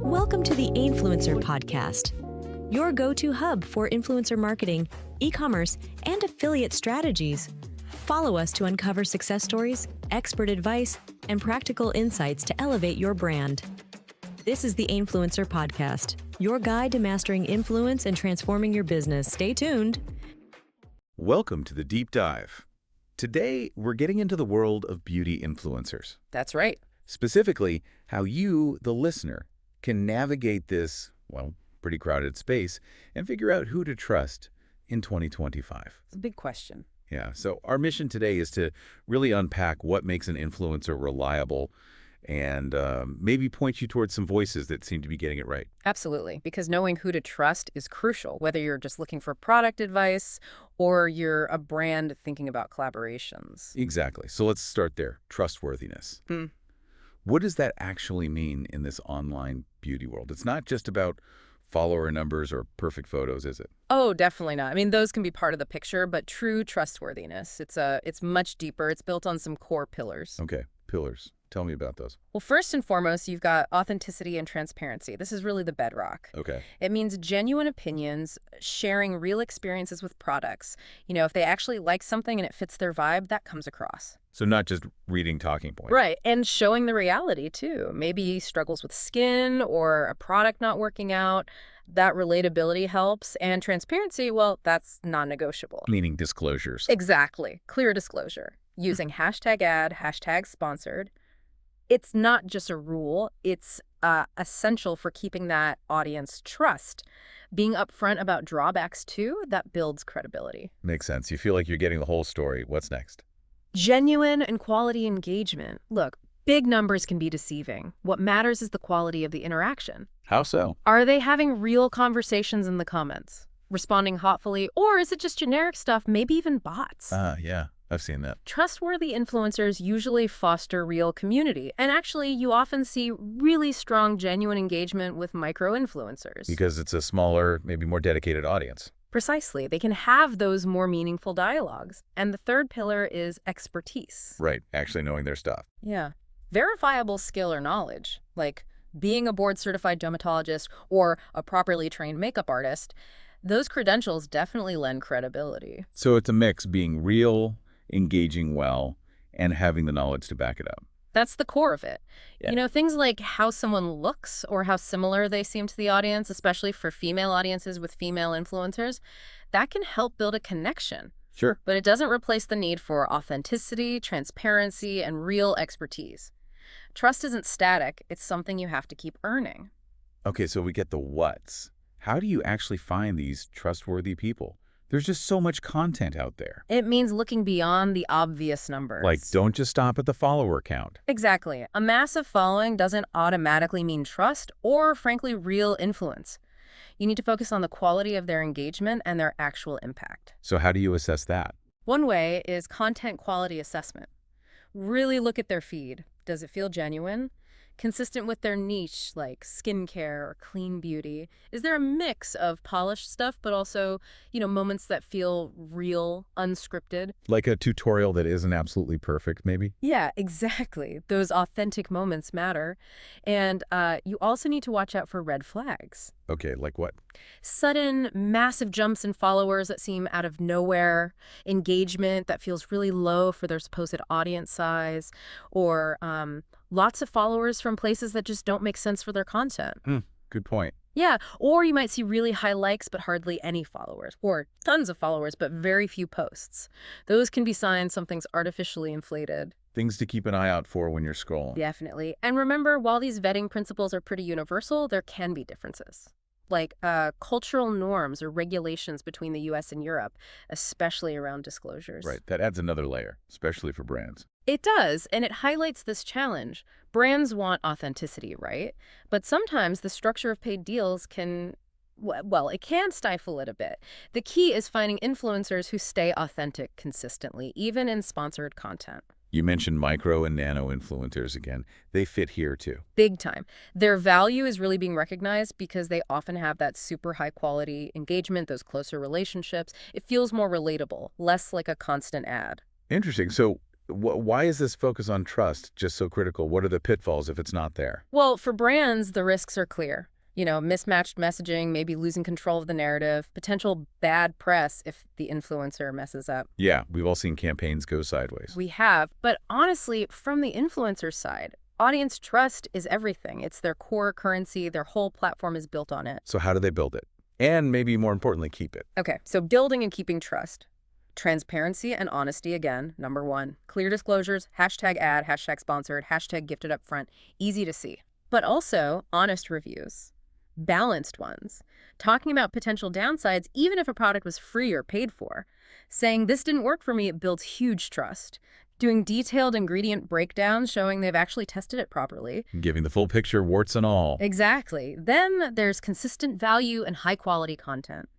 Welcome to the Influencer Podcast, your go-to hub for influencer marketing, e-commerce, and affiliate strategies. Follow us to uncover success stories, expert advice, and practical insights to elevate your brand. This is the Influencer Podcast, your guide to mastering influence and transforming your business. Stay tuned. Welcome to the Deep Dive. Today, we're getting into the world of beauty influencers. That's right. Specifically, how you, the listener, can navigate this, pretty crowded space and figure out who to trust in 2025. It's a big question. Yeah, so our mission today is to really unpack what makes an influencer reliable and maybe point you towards some voices that seem to be getting it right. Absolutely, because knowing who to trust is crucial, whether you're just looking for product advice or you're a brand thinking about collaborations. Exactly. So let's start there. Trustworthiness. What does that actually mean in this online beauty world? It's not just about follower numbers or perfect photos, is it? Oh, definitely not. I mean, those can be part of the picture, but true trustworthiness, it's much deeper. It's built on some core pillars. Okay, pillars. Tell me about those. Well, first and foremost, you've got authenticity and transparency. This is really the bedrock. Okay. It means genuine opinions, sharing real experiences with products. You know, if they actually like something and it fits their vibe, that comes across. So not just reading talking points. Right, and showing the reality, too. Maybe struggles with skin or a product not working out. That relatability helps. And transparency, well, that's non-negotiable. Meaning disclosures. Exactly. Clear disclosure. Using hashtag ad, hashtag sponsored. It's not just a rule. It's essential for keeping that audience trust. Being upfront about drawbacks, too, that builds credibility. Makes sense. You feel like you're getting the whole story. What's next? Genuine and quality engagement. Look, big numbers can be deceiving. What matters is the quality of the interaction. How so? Are they having real conversations in the comments? Responding thoughtfully? Or is it just generic stuff, maybe even bots? Yeah. I've seen that. Trustworthy influencers usually foster real community. And actually, you often see really strong, genuine engagement with micro-influencers. Because it's a smaller, maybe more dedicated audience. Precisely. They can have those more meaningful dialogues. And the third pillar is expertise. Right. Actually knowing their stuff. Yeah. Verifiable skill or knowledge, like being a board-certified dermatologist or a properly trained makeup artist, those credentials definitely lend credibility. So it's a mix, being real, engaging well, and having the knowledge to back it up. That's the core of it. Yeah. You know, things like how someone looks or how similar they seem to the audience, especially for female audiences with female influencers, that can help build a connection. Sure. But it doesn't replace the need for authenticity, transparency, and real expertise. Trust isn't static. It's something you have to keep earning. Okay, so we get the what's. How do you actually find these trustworthy people? There's just so much content out there. It means looking beyond the obvious numbers. Like, don't just stop at the follower count. Exactly. A massive following doesn't automatically mean trust or, frankly, real influence. You need to focus on the quality of their engagement and their actual impact. So how do you assess that? One way is content quality assessment. Really look at their feed. Does it feel genuine? Consistent with their niche, like skincare or clean beauty? Is there a mix of polished stuff, but also, moments that feel real, unscripted? Like a tutorial that isn't absolutely perfect, maybe? Yeah, exactly. Those authentic moments matter. And you also need to watch out for red flags. Okay, like what? Sudden, massive jumps in followers that seem out of nowhere, engagement that feels really low for their supposed audience size, or lots of followers from places that just don't make sense for their content. Good point. Yeah, or you might see really high likes but hardly any followers, or tons of followers but very few posts. Those can be signs something's artificially inflated. Things to keep an eye out for when you're scrolling. Definitely. And remember, while these vetting principles are pretty universal, there can be differences. Like cultural norms or regulations between the U.S. and Europe, especially around disclosures. Right. That adds another layer, especially for brands. It does, and it highlights this challenge. Brands want authenticity, right? But sometimes the structure of paid deals can, it can stifle it a bit. The key is finding influencers who stay authentic consistently, even in sponsored content. You mentioned micro and nano influencers again. They fit here too. Big time. Their value is really being recognized because they often have that super high quality engagement, those closer relationships. It feels more relatable, less like a constant ad. Interesting. So Why is this focus on trust just so critical? What are the pitfalls if it's not there? Well, for brands, the risks are clear. Mismatched messaging, maybe losing control of the narrative, potential bad press if the influencer messes up. Yeah, we've all seen campaigns go sideways. We have, but honestly, from the influencer side, audience trust is everything. It's their core currency. Their whole platform is built on it. So how do they build it? And maybe more importantly, keep it. Okay, so building and keeping trust. Transparency and honesty, again, number one. Clear disclosures, hashtag ad, hashtag sponsored, hashtag gifted up front. Easy to see. But also honest reviews. Balanced ones. Talking about potential downsides, even if a product was free or paid for. Saying, this didn't work for me, it builds huge trust. Doing detailed ingredient breakdowns showing they've actually tested it properly. Giving the full picture, warts and all. Exactly. Then there's consistent value and high-quality content.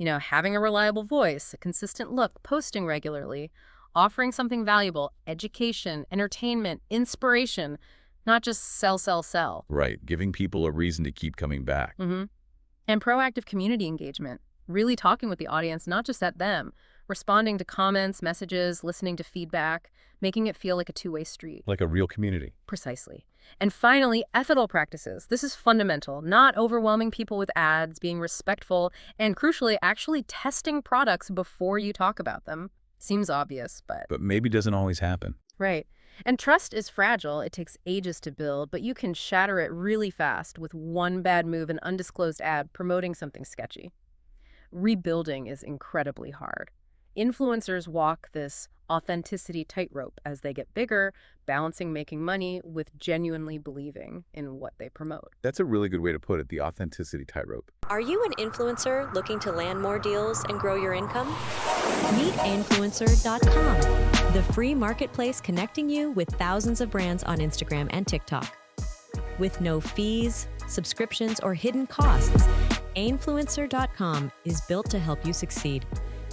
Having a reliable voice, a consistent look, posting regularly, offering something valuable, education, entertainment, inspiration, not just sell, sell, sell. Right, giving people a reason to keep coming back. And proactive community engagement, really talking with the audience, not just at them, responding to comments, messages, listening to feedback, making it feel like a two-way street. Like a real community. Precisely. And finally, ethical practices. This is fundamental, not overwhelming people with ads, being respectful, and crucially, actually testing products before you talk about them. Seems obvious, but... But maybe doesn't always happen. Right. And trust is fragile. It takes ages to build, but you can shatter it really fast with one bad move, an undisclosed ad promoting something sketchy. Rebuilding is incredibly hard. Influencers walk this authenticity tightrope as they get bigger, balancing making money with genuinely believing in what they promote. That's a really good way to put it, the authenticity tightrope. Are you an influencer looking to land more deals and grow your income? Meet Ainfluencer.com, the free marketplace connecting you with thousands of brands on Instagram and TikTok. With no fees, subscriptions, or hidden costs, Ainfluencer.com is built to help you succeed.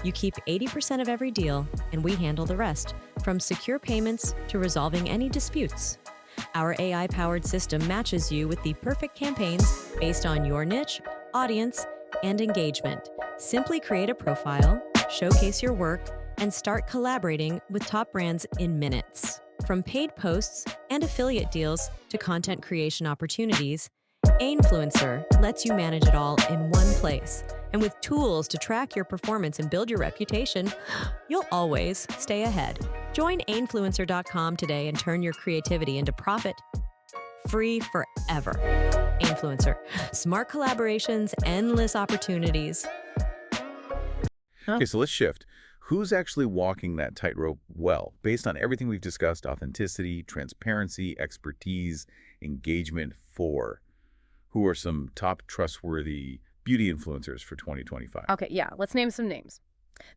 You keep 80% of every deal, and we handle the rest, from secure payments to resolving any disputes. Our AI-powered system matches you with the perfect campaigns based on your niche, audience, and engagement. Simply create a profile, showcase your work, and start collaborating with top brands in minutes. From paid posts and affiliate deals to content creation opportunities, Ainfluencer lets you manage it all in one place. And with tools to track your performance and build your reputation, you'll always stay ahead. Join Ainfluencer.com today and turn your creativity into profit. Free forever. Ainfluencer. Smart collaborations, endless opportunities. Okay, so let's shift. Who's actually walking that tightrope well? Based on everything we've discussed, authenticity, transparency, expertise, engagement, who are some top trustworthy beauty influencers for 2025? Okay, yeah, let's name some names.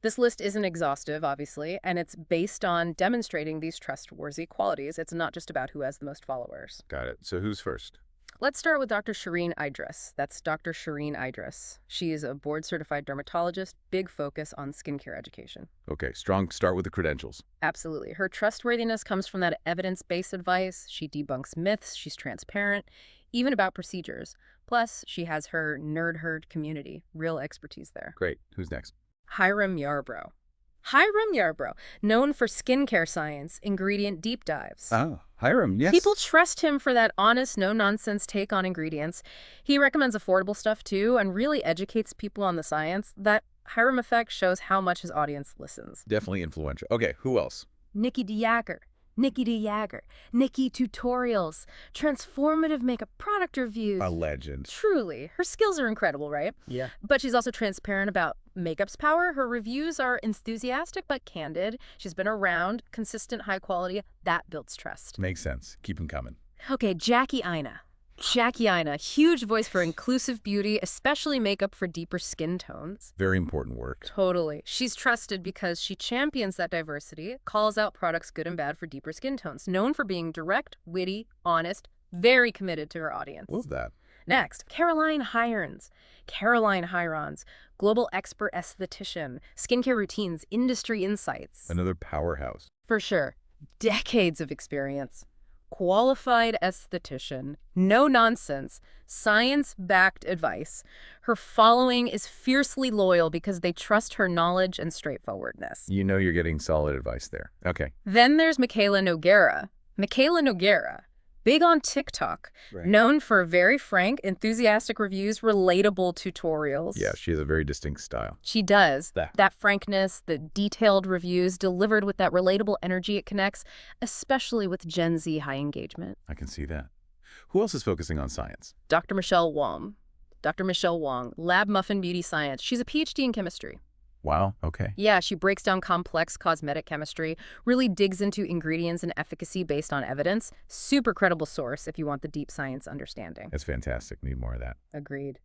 This list isn't exhaustive, obviously, and it's based on demonstrating these trustworthy qualities. It's not just about who has the most followers. Got it. So who's first? Let's start with Dr. Shireen Idris. That's Dr. Shireen Idris. She is a board-certified dermatologist, big focus on skincare education. Okay, strong start with the credentials. Absolutely. Her trustworthiness comes from that evidence-based advice. She debunks myths. She's transparent, even about procedures. Plus, she has her nerd herd community, real expertise there. Great. Who's next? Hiram Yarbrough. Hiram Yarbrough, known for skincare science, ingredient deep dives. Oh, Hiram, yes. People trust him for that honest, no-nonsense take on ingredients. He recommends affordable stuff, too, and really educates people on the science. That Hiram effect shows how much his audience listens. Definitely influential. Okay, who else? Nikki DeJager. Nikki Tutorials. Transformative makeup product reviews. A legend. Truly. Her skills are incredible, right? Yeah. But she's also transparent about makeup's power. Her reviews are enthusiastic but candid. She's been around, consistent, high quality. That builds trust. Makes sense. Keep them coming. Okay, Jackie Aina. Huge voice for inclusive beauty, especially makeup for deeper skin tones. Very important work. Totally. She's trusted because she champions that diversity, calls out products good and bad for deeper skin tones, known for being direct, witty, honest, very committed to her audience. Love that. Next, Caroline Hirons, global expert esthetician, skincare routines, industry insights. Another powerhouse. For sure. Decades of experience. qualified esthetician, no nonsense, science-backed advice. Her following is fiercely loyal because they trust her knowledge and straightforwardness. You know you're getting solid advice there. Okay. Then there's Michaela Noguera. Michaela Noguera, big on TikTok, known for very frank, enthusiastic reviews, relatable tutorials. Yeah, she has a very distinct style. She does. That frankness, the detailed reviews delivered with that relatable energy it connects, especially with Gen Z high engagement. I can see that. Who else is focusing on science? Dr. Michelle Wong. Dr. Michelle Wong, Lab Muffin Beauty Science. She's a PhD in chemistry. Wow, okay. Yeah, she breaks down complex cosmetic chemistry, really digs into ingredients and efficacy based on evidence. Super credible source if you want the deep science understanding. That's fantastic. Need more of that. Agreed.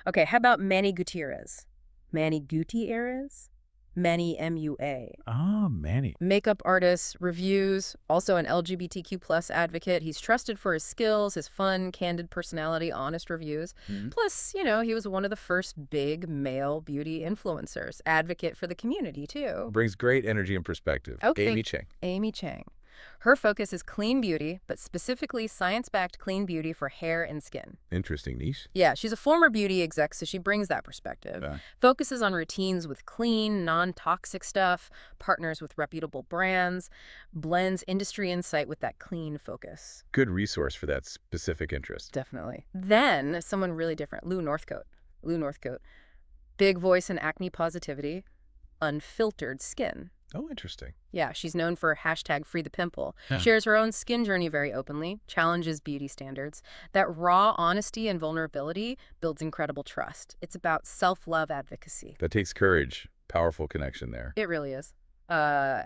Okay, how about Manny Gutierrez? Manny Gutierrez? Manny, M-U-A. Ah, Manny. Makeup artist, reviews, also an LGBTQ+ advocate. He's trusted for his skills, his fun, candid personality, honest reviews. Plus, you know, he was one of the first big male beauty influencers. Advocate for the community, too. Brings great energy and perspective. Okay. Amy Chang. Amy Chang. Her focus is clean beauty, but specifically science-backed clean beauty for hair and skin. Interesting niche. Yeah, she's a former beauty exec, so she brings that perspective. Focuses on routines with clean, non-toxic stuff, partners with reputable brands, blends industry insight with that clean focus. Good resource for that specific interest. Definitely. Then, someone really different, Lou Northcote. Lou Northcote. Big voice in acne positivity, unfiltered skin. Oh, interesting. Yeah, she's known for #FreeThePimple. Shares her own skin journey very openly, challenges beauty standards. That raw honesty and vulnerability builds incredible trust. It's about self-love advocacy. That takes courage. Powerful connection there. It really is.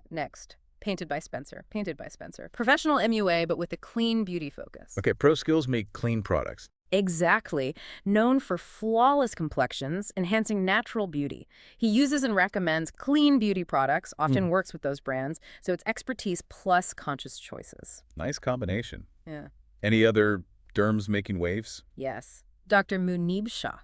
Next. Painted by Spencer. Painted by Spencer. Professional MUA, but with a clean beauty focus. Okay, Pro Skills make clean products. Exactly. Known for flawless complexions, enhancing natural beauty. He uses and recommends clean beauty products, often works with those brands, so it's expertise plus conscious choices. Nice combination. Yeah. Any other derms making waves? Yes. Dr. Munib Shah.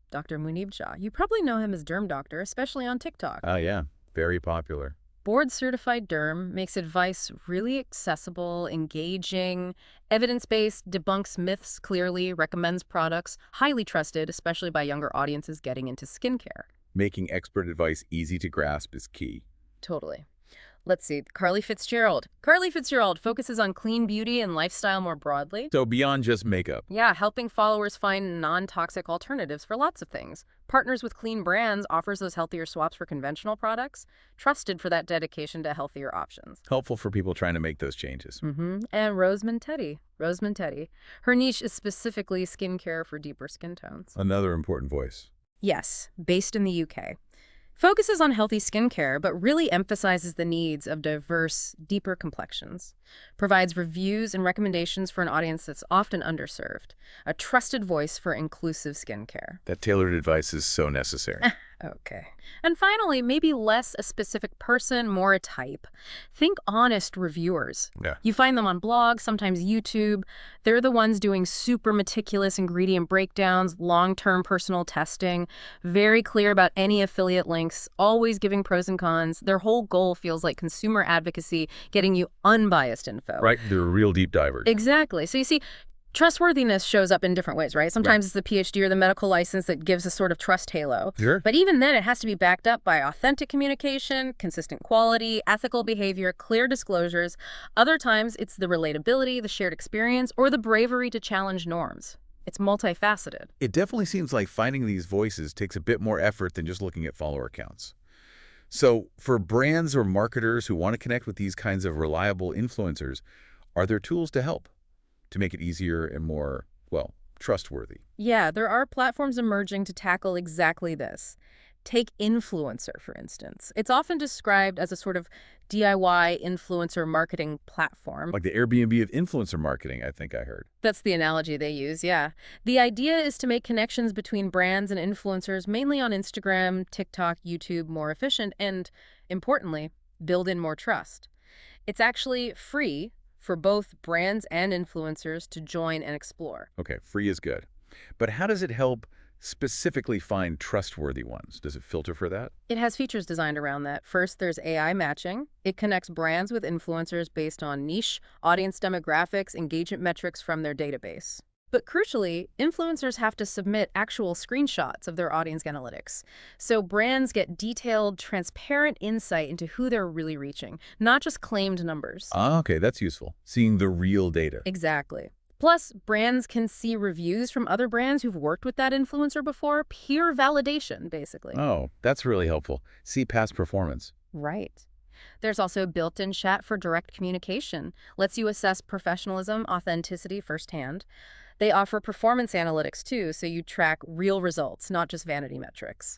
Dr. Munib Shah. You probably know him as Derm Doctor, especially on TikTok. Oh, yeah. Very popular. Board-certified derm, makes advice really accessible, engaging, evidence-based, debunks myths clearly, recommends products, highly trusted, especially by younger audiences getting into skincare. Making expert advice easy to grasp is key. Totally. Let's see. Carly Fitzgerald. Carly Fitzgerald focuses on clean beauty and lifestyle more broadly. So beyond just makeup. Yeah, helping followers find non-toxic alternatives for lots of things. Partners with clean brands, offers those healthier swaps for conventional products. Trusted for that dedication to healthier options. Helpful for people trying to make those changes. And Rosamund Teddy. Rosamund Teddy. Her niche is specifically skincare for deeper skin tones. Another important voice. Yes, based in the UK. Focuses on healthy skincare, but really emphasizes the needs of diverse, deeper complexions. Provides reviews and recommendations for an audience that's often underserved. A trusted voice for inclusive skincare. That tailored advice is so necessary. Okay. And finally, maybe less a specific person, more a type. Think honest reviewers. Yeah. You find them on blogs, sometimes YouTube. They're the ones doing super meticulous ingredient breakdowns, long-term personal testing, very clear about any affiliate links, always giving pros and cons. Their whole goal feels like consumer advocacy, getting you unbiased info. Right, they're real deep divers. Exactly. So you see, trustworthiness shows up in different ways, right? Sometimes it's the PhD or the medical license that gives a sort of trust halo. Sure. But even then, it has to be backed up by authentic communication, consistent quality, ethical behavior, clear disclosures. Other times, it's the relatability, the shared experience, or the bravery to challenge norms. It's multifaceted. It definitely seems like finding these voices takes a bit more effort than just looking at follower counts. So for brands or marketers who want to connect with these kinds of reliable influencers, are there tools to help to make it easier and more, well, trustworthy? Yeah, there are platforms emerging to tackle exactly this. Take Influencer, for instance. It's often described as a sort of DIY influencer marketing platform. Like the Airbnb of influencer marketing, I think I heard. That's the analogy they use, yeah. The idea is to make connections between brands and influencers, mainly on Instagram, TikTok, YouTube, more efficient, and, importantly, build in more trust. It's actually free for both brands and influencers to join and explore. Okay, free is good. But how does it help specifically find trustworthy ones? Does it filter for that? It has features designed around that. First, there's AI matching. It connects brands with influencers based on niche, audience demographics, engagement metrics from their database. But crucially, influencers have to submit actual screenshots of their audience analytics. So brands get detailed, transparent insight into who they're really reaching, not just claimed numbers. Ah, okay, that's useful. Seeing the real data. Exactly. Plus, brands can see reviews from other brands who've worked with that influencer before, peer validation, basically. Oh, that's really helpful. See past performance. Right. There's also built-in chat for direct communication. Lets you assess professionalism, authenticity firsthand. They offer performance analytics too, so you track real results, not just vanity metrics.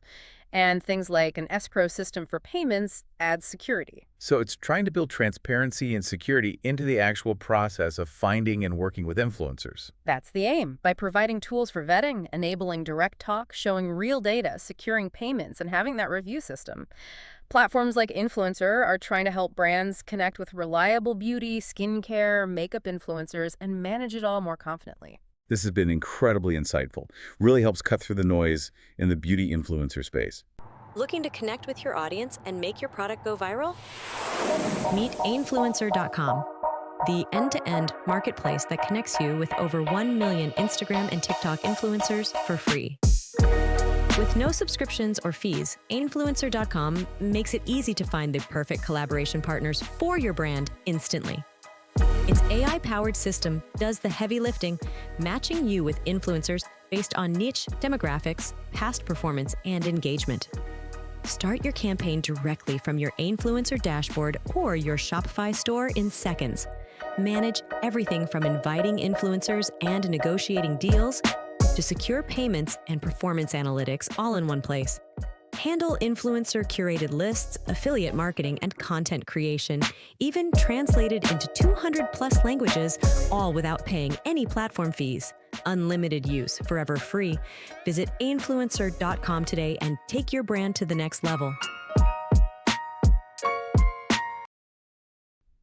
And things like an escrow system for payments adds security. So it's trying to build transparency and security into the actual process of finding and working with influencers. That's the aim. By providing tools for vetting, enabling direct talk, showing real data, securing payments, and having that review system. Platforms like Influencer are trying to help brands connect with reliable beauty, skincare, makeup influencers, and manage it all more confidently. This has been incredibly insightful. Really helps cut through the noise in the beauty influencer space. Looking to connect with your audience and make your product go viral? Meet Ainfluencer.com, the end-to-end marketplace that connects you with over 1 million Instagram and TikTok influencers for free. With no subscriptions or fees, Ainfluencer.com makes it easy to find the perfect collaboration partners for your brand instantly. Its AI-powered system does the heavy lifting, matching you with influencers based on niche demographics, past performance, and engagement. Start your campaign directly from your Ainfluencer dashboard or your Shopify store in seconds. Manage everything from inviting influencers and negotiating deals to secure payments and performance analytics all in one place. Handle influencer-curated lists, affiliate marketing, and content creation, even translated into 200+ languages, all without paying any platform fees. Unlimited use, forever free. Visit Ainfluencer.com today and take your brand to the next level.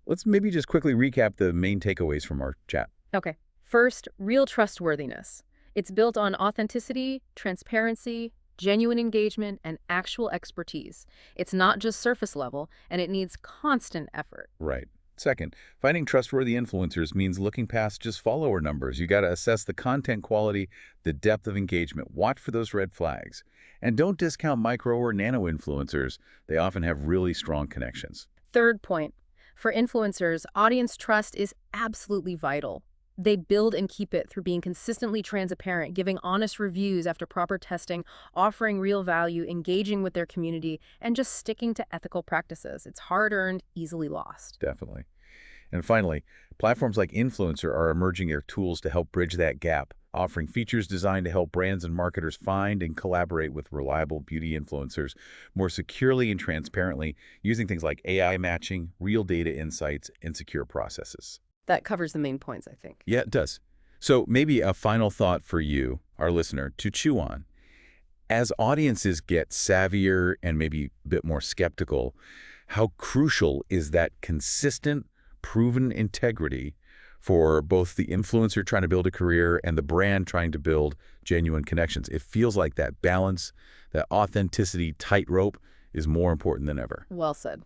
Let's maybe just quickly recap the main takeaways from our chat. Okay. First, real trustworthiness. It's built on authenticity, transparency, genuine engagement, and actual expertise. It's not just surface level, and it needs constant effort. Right. Second, finding trustworthy influencers means looking past just follower numbers. You got to assess the content quality, the depth of engagement. Watch for those red flags. And don't discount micro or nano influencers. They often have really strong connections. Third point, for influencers, audience trust is absolutely vital. They build and keep it through being consistently transparent, giving honest reviews after proper testing, offering real value, engaging with their community, and just sticking to ethical practices. It's hard-earned, easily lost. Definitely. And finally, platforms like Influencer are emerging as tools to help bridge that gap, offering features designed to help brands and marketers find and collaborate with reliable beauty influencers more securely and transparently, using things like AI matching, real data insights, and secure processes. That covers the main points, I think. Yeah, it does. So maybe a final thought for you, our listener, to chew on. As audiences get savvier and maybe a bit more skeptical, how crucial is that consistent, proven integrity for both the influencer trying to build a career and the brand trying to build genuine connections? It feels like that balance, that authenticity tightrope is more important than ever. Well said.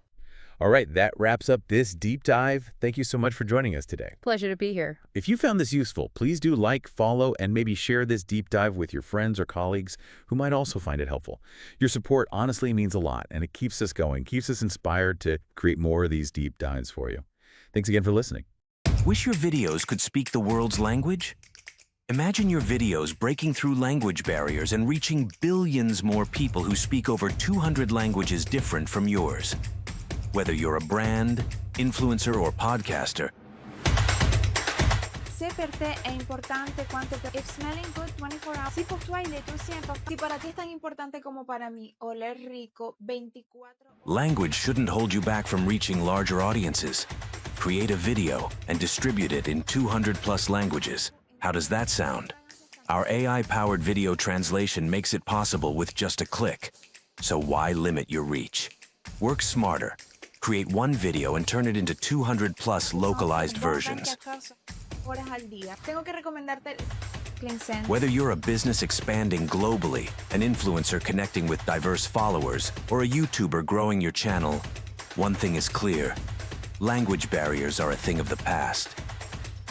All right, that wraps up this deep dive. Thank you so much for joining us today. Pleasure to be here. If you found this useful, please do like, follow, and maybe share this deep dive with your friends or colleagues who might also find it helpful. Your support honestly means a lot, and it keeps us going, keeps us inspired to create more of these deep dives for you. Thanks again for listening. Wish your videos could speak the world's language? Imagine your videos breaking through language barriers and reaching billions more people who speak over 200 languages different from yours. Whether you're a brand, influencer, or podcaster, sé per te è importante quanto per... If smelling good 24 hours. Si pour toi il est aussi important. Si para ti es tan importante como para mí, oler rico 24 horas. language shouldn't hold you back from reaching larger audiences. Create a video and distribute it in 200+ languages. How does that sound? Our AI-powered video translation makes it possible with just a click. So why limit your reach? Work smarter. Create one video and turn it into 200+ localized versions. Horas al día. Tengo que recomendarte clean sense. Whether you're a business expanding globally, an influencer connecting with diverse followers, or a YouTuber growing your channel, one thing is clear. Language barriers are a thing of the past.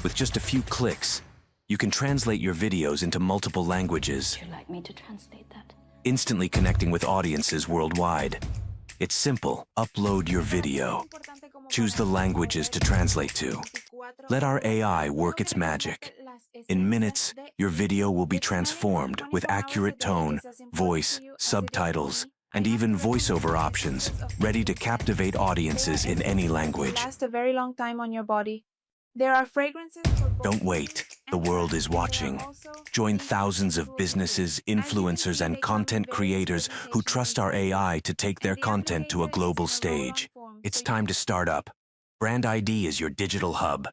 With just a few clicks, you can translate your videos into multiple languages, Would you like me to translate that? instantly connecting with audiences worldwide. It's simple. Upload your video. Choose the languages to translate to. Let our AI work its magic. In minutes, your video will be transformed with accurate tone, voice, subtitles, and even voiceover options, ready to captivate audiences in any language. Last a very long time on your body. There are fragrances for both. Don't wait. The world is watching. Join thousands of businesses, influencers, and content creators who trust our AI to take their content to a global stage. It's time to start up. Brand ID is your digital hub,